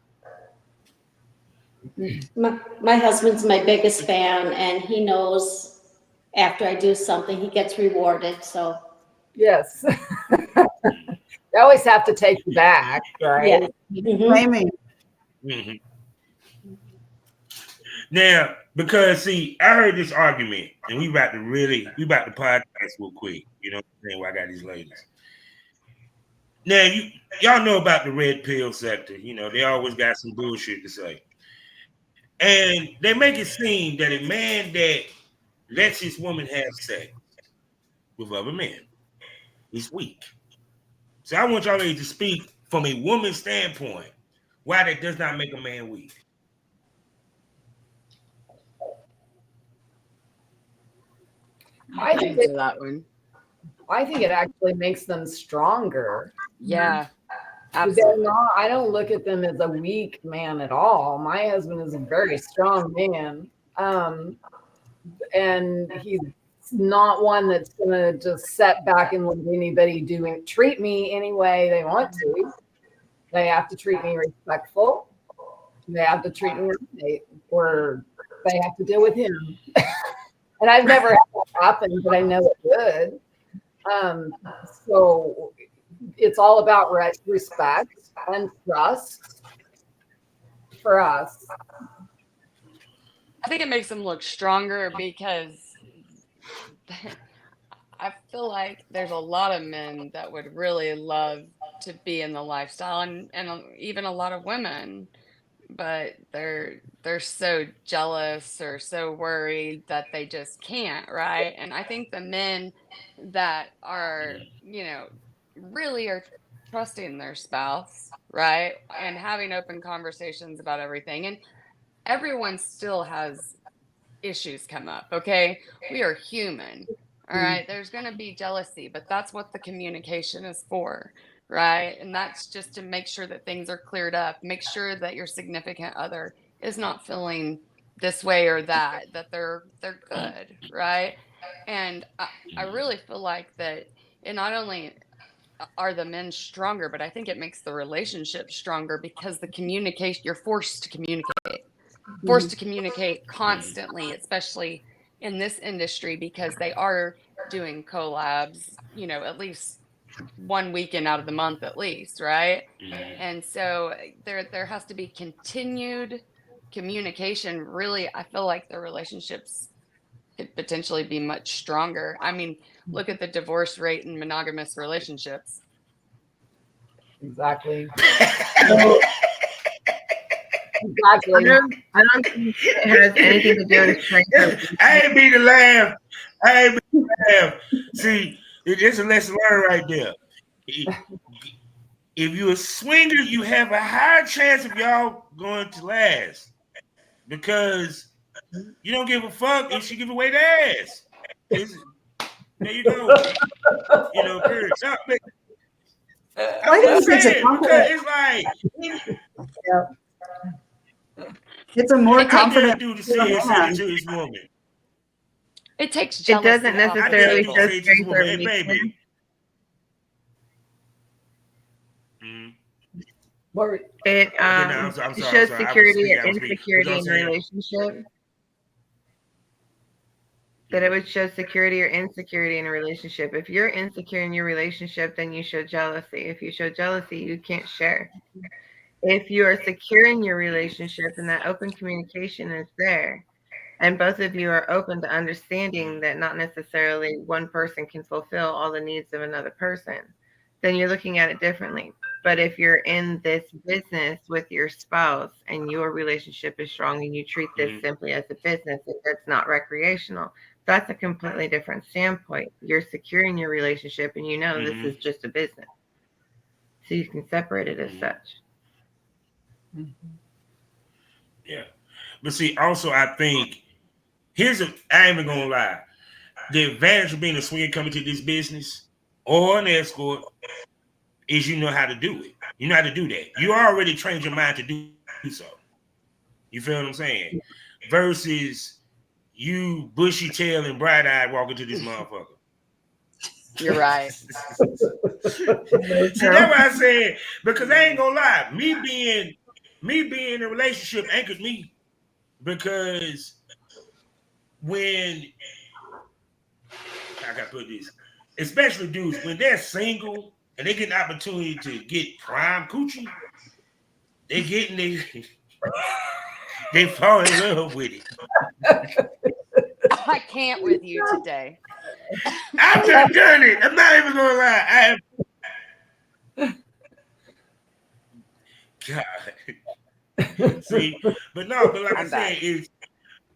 My husband's my biggest fan, and he knows after I do something, he gets rewarded. So Yes. They always have to take you back, right? yeah. Mhm. Blaming. Mhm. Now, because see, I heard this argument, and we about to podcast real quick. You know what I'm saying? Where I got these ladies. Now, y'all know about the red pill sector. You know, they always got some bullshit to say. And they make it seem that a man that lets his woman have sex with other men is weak. So I want y'all ladies to speak from a woman's standpoint why that does not make a man weak. I can answer that one. I think it actually makes them stronger. Yeah, They're absolutely. not, I don't look at them as a weak man at all. My husband is a very strong man. And he's not one that's going to just set back and let anybody treat me any way they want to. They have to treat me respectful. They have to treat me right, or they have to deal with him. And I've never had that happen, but I know it would. So it's all about respect and trust for us. I think it makes them look stronger because I feel like there's a lot of men that would really love to be in the lifestyle, and even a lot of women, but they're so jealous or so worried that they just can't, right? And I think the men that are, really are trusting their spouse, right? And having open conversations about everything. And everyone still has issues come up, okay? We are human. All right. There's going to be jealousy, but that's what the communication is for, right? And that's just to make sure that things are cleared up, make sure that your significant other is not feeling this way or that they're good, right? And I really feel like that it not only are the men stronger, but I think it makes the relationship stronger because the communication, you're forced to communicate constantly, especially in this industry, because they are doing collabs, at least one weekend out of the month at least, right? And so there has to be continued communication. Really, I feel like the relationships could potentially be much stronger. I mean, look at the divorce rate in monogamous relationships. Exactly. I Exactly. don't think it has anything to do with strength. I ain't mean to laugh. See, it's a lesson learned right there. If you're a swinger, you have a high chance of y'all going to last because you don't give a fuck if she give away the ass. There you go. Period. No, I'm just saying because it's like it's a more confident dude to say it to his woman. It takes It jealousy doesn't off the necessarily table. show Say to his strength or woman, hey, weakness. baby. It I'm sorry, shows security or I was speaking. insecurity in a relationship. That it would show security or insecurity in a relationship. If you're insecure in your relationship, then you show jealousy. If you show jealousy, you can't share. If you are secure in your relationship and that open communication is there, and both of you are open to understanding that not necessarily one person can fulfill all the needs of another person, then you're looking at it differently. But if you're in this business with your spouse and your relationship is strong and you treat this simply as a business, if that's not recreational, that's a completely different standpoint. You're secure in your relationship and you know this is just a business. So you can separate it as such. Yeah. But see, also I think I ain't even gonna lie. The advantage of being a swinger coming to this business or an escort is you know how to do it. You know how to do that. You already trained your mind to do so. You feel what I'm saying? Versus you bushy tail and bright eyed walking to this motherfucker. You're right. See, that's what I said. Because I ain't gonna lie, me being in a relationship anchored me. Because when I gotta put this, especially dudes, when they're single and they get an opportunity to get prime coochie, they fall in love with it. I can't with you today. I've just done it. I'm not even gonna lie. I have. God. See, but like I said,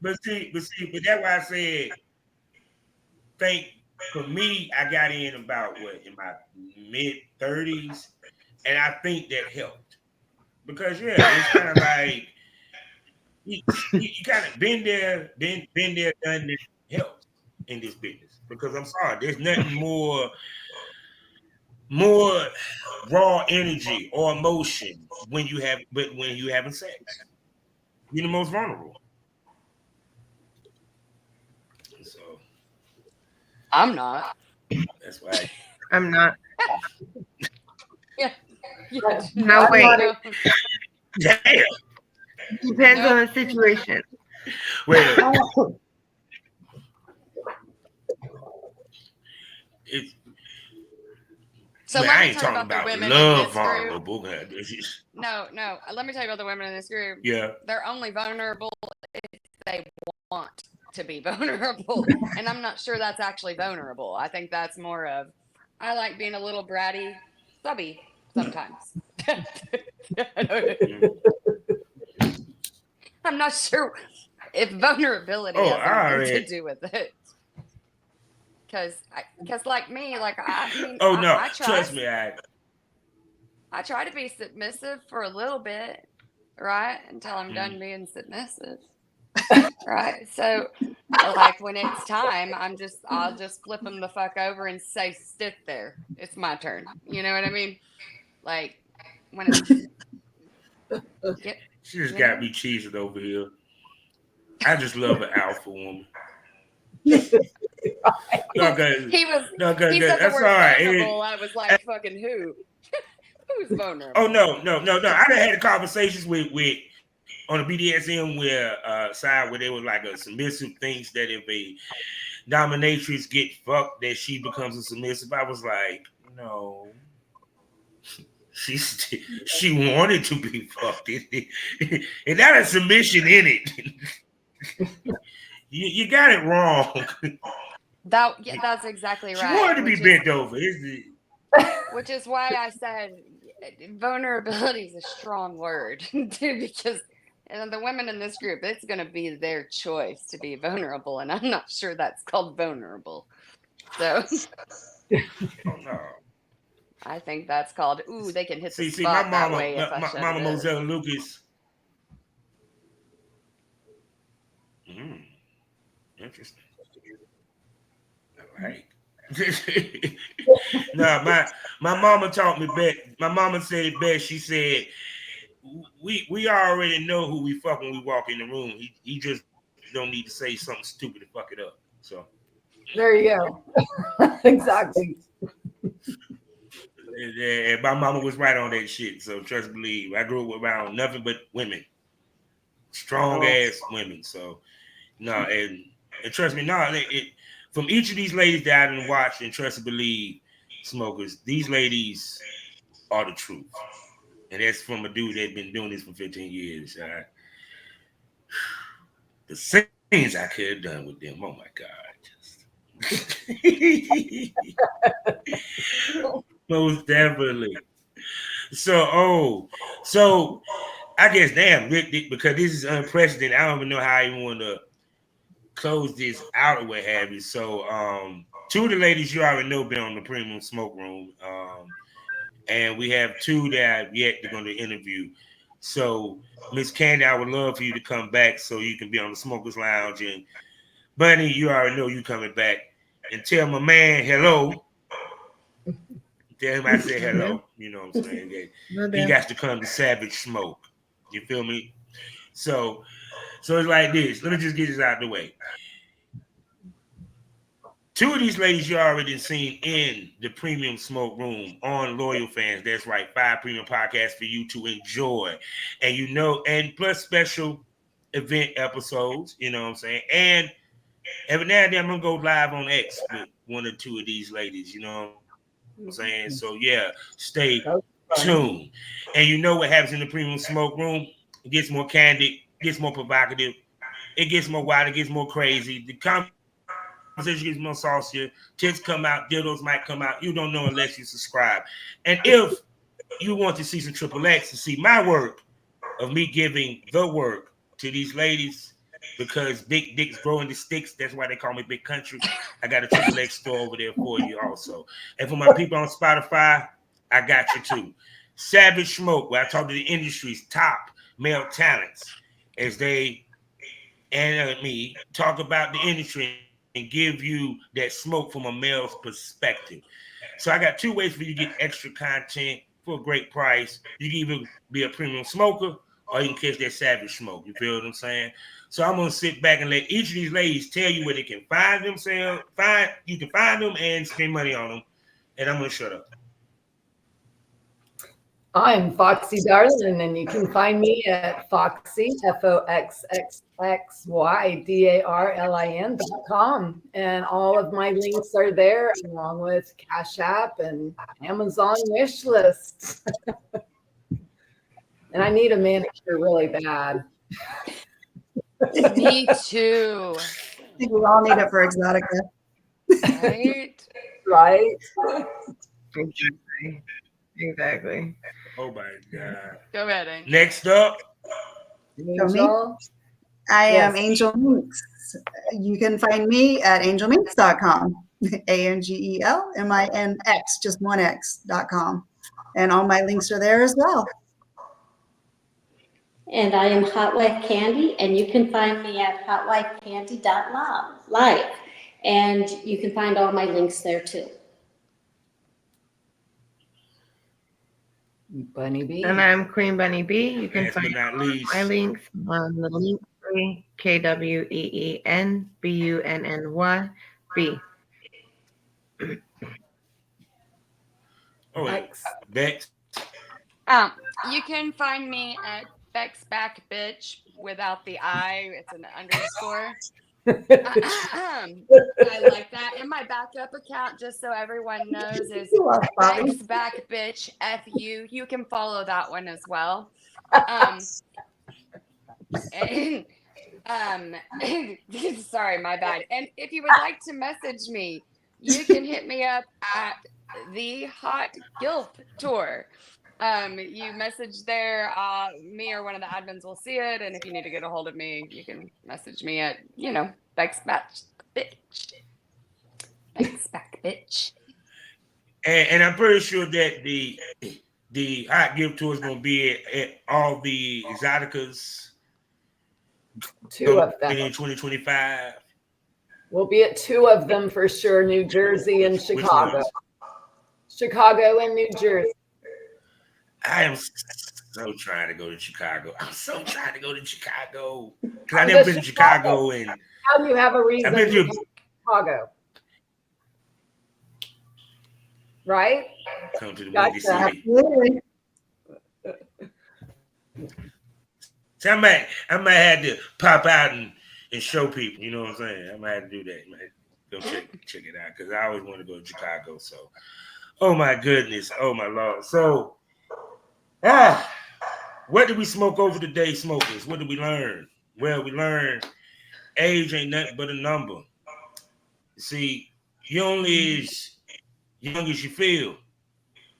but that's why I said, for me, I got in about in my mid-30s, and I think that helped. Because it's kind of like you kind of been there, done this, helps in this business. Because I'm sorry, there's nothing more raw energy or emotion when you having sex. You're the most vulnerable. So I'm not. that's why I'm not. Yeah. No, wait. Damn. Depends on the situation. Well, so man, let I me ain't tell you talking about the about women love in this vulnerable. group. No. Let me tell you about the women in this group. Yeah. They're only vulnerable if they want to be vulnerable. And I'm not sure that's actually vulnerable. I think that's more of, I like being a little bratty subby sometimes. I'm not sure if vulnerability has anything to do with it. Because like me, I try. Trust me, I try to be submissive for a little bit, right? Until I'm done being submissive. Right. So like when it's time, I'll just flip them the fuck over and say, sit there. It's my turn. You know what I mean? Like when it's she just got me cheesing over here. I just love an alpha woman. He said the word vulnerable. I was like, fucking who? Who's vulnerable? Oh no. I done had conversations with on the BDSM side where they were like a submissive thinks that if a dominatrix get fucked that she becomes a submissive. I was like, no. She wanted to be fucked. And not a submission in it. You got it wrong. That's exactly right. She wanted to be bent over. Which is why I said vulnerability is a strong word, too, because the women in this group, it's going to be their choice to be vulnerable, and I'm not sure that's called vulnerable. So, oh no, I think that's called. Ooh, they can hit the spot that way. Mama Moselle Lucas. Interesting. All right. No, my mama taught me best. My mama said it best. She said, "We already know who we fuck when we walk in the room. He just don't need to say something stupid to fuck it up." So there you go. Exactly. And my mama was right on that shit. So trust and believe. I grew up around nothing but women, strong ass women. So and trust me, from each of these ladies that I didn't watch and trust and believe smokers, these ladies are the truth. And that's from a dude that's been doing this for 15 years. The things I could have done with them, oh my God. Most definitely. So I guess damn because this is unprecedented. I don't even know how I even want to close this out or what have you. So two of the ladies you already know been on the Premium Smoke Room. And we have two that I've yet to go to interview. So Miss Candy, I would love for you to come back so you can be on the Smokers Lounge. And Bunny, you already know you coming back. And tell my man hello. Tell him I said hello. You know what I'm saying? He got to come to Savage Smoke. You feel me? So it's like this. Let me just get this out of the way. Two of these ladies you already seen in the Premium Smoke Room on Loyal Fans. That's right, 5 premium podcasts for you to enjoy. And you know, and plus special event episodes, you know what I'm saying? And every now and then I'm gonna go live on X with one or two of these ladies, you know what I'm saying? So yeah, stay tuned. And you know what happens in the Premium Smoke Room? It gets more candid, gets more provocative, it gets more wild, it gets more crazy. The conversation gets more saucier. Tits come out, dildos might come out. You don't know unless you subscribe. And if you want to see some Triple X to see my work of me giving the work to these ladies, because big dicks grow in the sticks, that's why they call me Big Country. I got a Triple X store over there for you also. And for my people on Spotify, I got you too. Savage Smoke, where I talk to the industry's top male talents as they and me talk about the industry and give you that smoke from a male's perspective. So I got two ways for you to get extra content for a great price. You can either be a premium smoker or you can catch that savage smoke. You feel what I'm saying? So I'm gonna sit back and let each of these ladies tell you where they can find themselves. You can find them and spend money on them. And I'm gonna shut up. I'm Foxxxy Darlin, and you can find me at Foxxxy, FOXXXYDARLIN.com. And all of my links are there, along with Cash App and Amazon wish lists. And I need a manicure really bad. Me too. I think we all need it for Exotica. Right? Right? Exactly. Oh my God. Go ahead, Angel. Next up. Angel? I am Yes. Angel Minx. You can find me at angelminx.com. ANGELMINX, just one X.com. And all my links are there as well. And I am Hotwife Candy, and you can find me at hotwifecandy.live. And you can find all my links there too. Bunny B. And I'm Kween Bunny B. You can Last but find not least. my links on the link tree, KWEENBUNNY B. Oh, Beks. Beks. You can find me at Beks Back Bitch without the I. It's an underscore. I like that. And my backup account, just so everyone knows, is Beks Back Bitch FU. You can follow that one as well. Sorry, my bad. And if you would like to message me, you can hit me up at the Hot GILF Tour. You message there, me or one of the admins will see it, and if you need to get a hold of me, you can message me at, Beks Back Bitch. Beks Back Bitch. And I'm pretty sure that the Hot GILF Tour is going to be at all the Exoticas. Two of them. In 2025. We'll be at two of them for sure, New Jersey and Chicago. Chicago and New Jersey. I am so trying to go to Chicago. I'm so trying to go to Chicago. Because I've never been to Chicago. And how do you have a reason I've been to go to Chicago? Right? Come to the Windy City. So I might have to pop out and show people, you know what I'm saying? I might have to do that. Go check it out, because I always want to go to Chicago. So, oh my goodness, oh my Lord. So, what did we smoke over the day, smokers? What did we learn? Well, we learned age ain't nothing but a number. See, you only as young as you feel,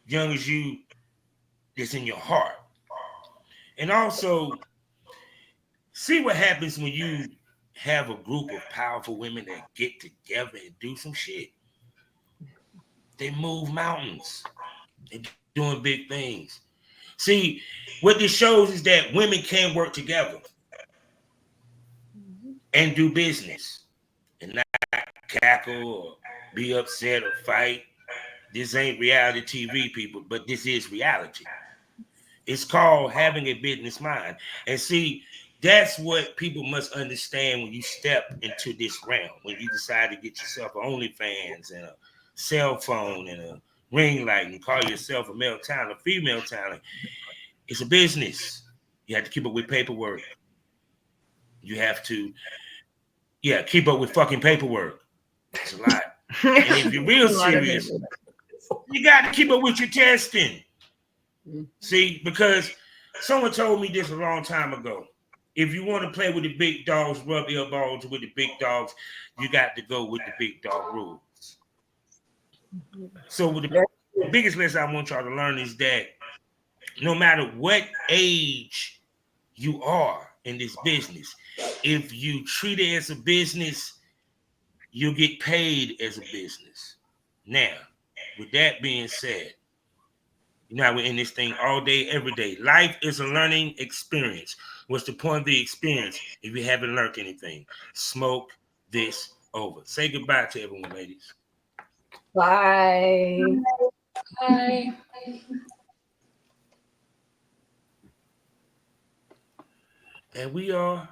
young as you that's in your heart. And also see what happens when you have a group of powerful women that get together and do some shit. They move mountains. They're doing big things. See, what this shows is that women can work together and do business and not cackle or be upset or fight. This ain't reality TV, people, but this is reality. It's called having a business mind. And see, that's what people must understand when you step into this realm, when you decide to get yourself an OnlyFans and a cell phone and a ring light and call yourself a male talent, a female talent. It's a business. You have to keep up with paperwork. You have to, keep up with fucking paperwork. It's a lot. And if you're real serious, you got to keep up with your testing. See, because someone told me this a long time ago. If you want to play with the big dogs, rub elbows with the big dogs, you got to go with the big dog rules. So with the biggest lesson I want y'all to learn is that no matter what age you are in this business, if you treat it as a business, you'll get paid as a business. Now, with that being said, you know, we're in this thing all day, every day. Life is a learning experience. What's the point of the experience if you haven't learned anything? Smoke this over. Say goodbye to everyone, ladies. Bye. Bye. And we are